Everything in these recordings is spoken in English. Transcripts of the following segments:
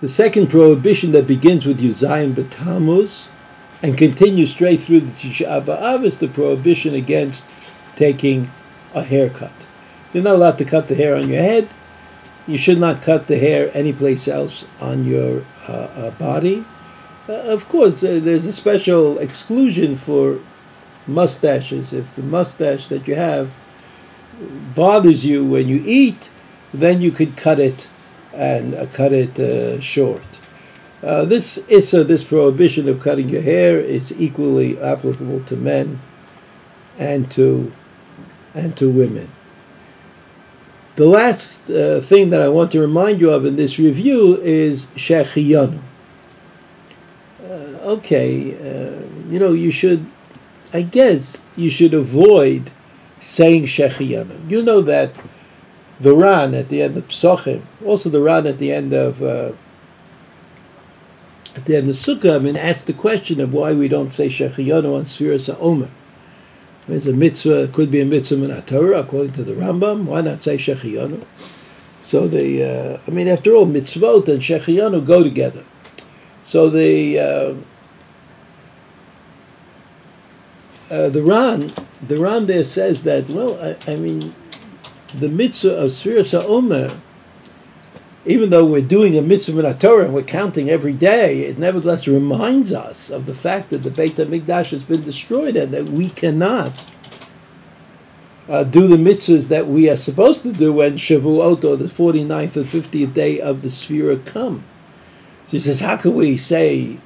The second prohibition that begins with Yuzayim B'Tammuz and continues straight through the Tisha B'Av is the prohibition against taking a haircut. You're not allowed to cut the hair on your head. You should not cut the hair anyplace else on your body. Of course, there's a special exclusion for mustaches. If the mustache that you have bothers you when you eat, then you could cut it and cut it short. This prohibition of cutting your hair is equally applicable to men and to women. The last thing that I want to remind you of in this review is Shehechiyanu. You should, I guess, you should avoid saying Shehechiyanu. You know that the Ran at the end of Psochim, also the Ran at the end of Sukkah, asked the question of why we don't say Shehechiyanu on Sfiras HaOmer. There's a mitzvah, it could be a mitzvah min Torah, according to the Rambam. Why not say Shehechiyanu? So after all, mitzvot and Shehechiyanu go together. So the Ran there says that, the mitzvah of Sfiras HaOmer, even though we're doing a mitzvah min Torah and we're counting every day, it nevertheless reminds us of the fact that the Beit HaMikdash has been destroyed and that we cannot do the mitzvahs that we are supposed to do when Shavuot, or the 49th or 50th day of the Sfira, come. So he says, how can we say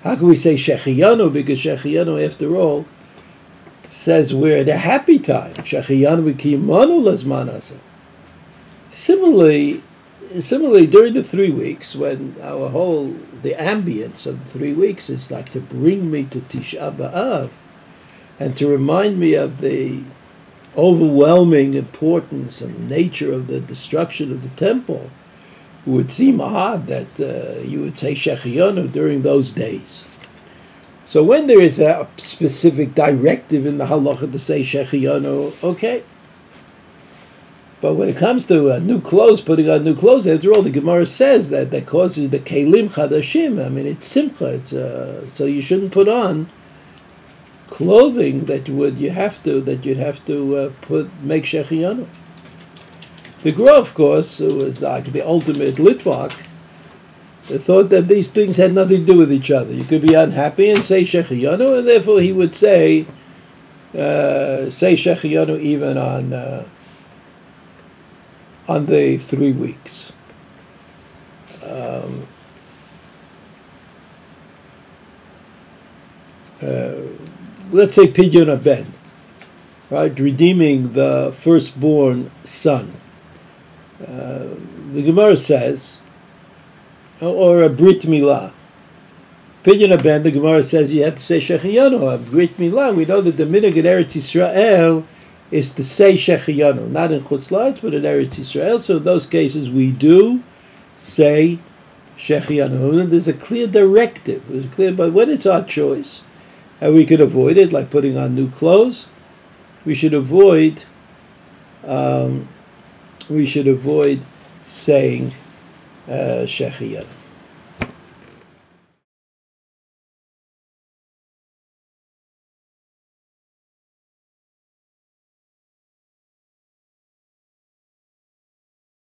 Shehechiyanu? Because Shehechiyanu, after all, says we're at a happy time. Shehechiyanu v'kiyimanu lazman hazeh. Similarly, during the 3 weeks, when the ambience of the 3 weeks is like to bring me to Tisha B'Av and to remind me of the overwhelming importance and nature of the destruction of the temple, it would seem odd that you would say Shehechiyanu during those days. So when there is a specific directive in the halacha to say Shehechiyanu, okay. But when it comes to new clothes, putting on new clothes, after all, the Gemara says that causes the kelim chadashim. It's simcha. So you shouldn't put on clothing that you'd have to make Shehechiyanu. The Gra, of course, who was like the ultimate Litvak, thought that these things had nothing to do with each other. You could be unhappy and say Shehechiyanu, and therefore he would say Shehechiyanu even on the 3 weeks. Let's say Pidyon Ben, right? Redeeming the firstborn son. The Gemara says, or a Brit Milah. Pidyon Ben, the Gemara says you have to say Shehechiyanu. A Brit Milah, we know that the minhag in Eretz Yisrael is to say Shehechiyanu, not in Chutz La'aretz, but in Eretz Yisrael. So in those cases, we do say Shehechiyanu. And there's a clear directive. But when it's our choice, and we can avoid it, like putting on new clothes, we should avoid saying Shehechiyanu.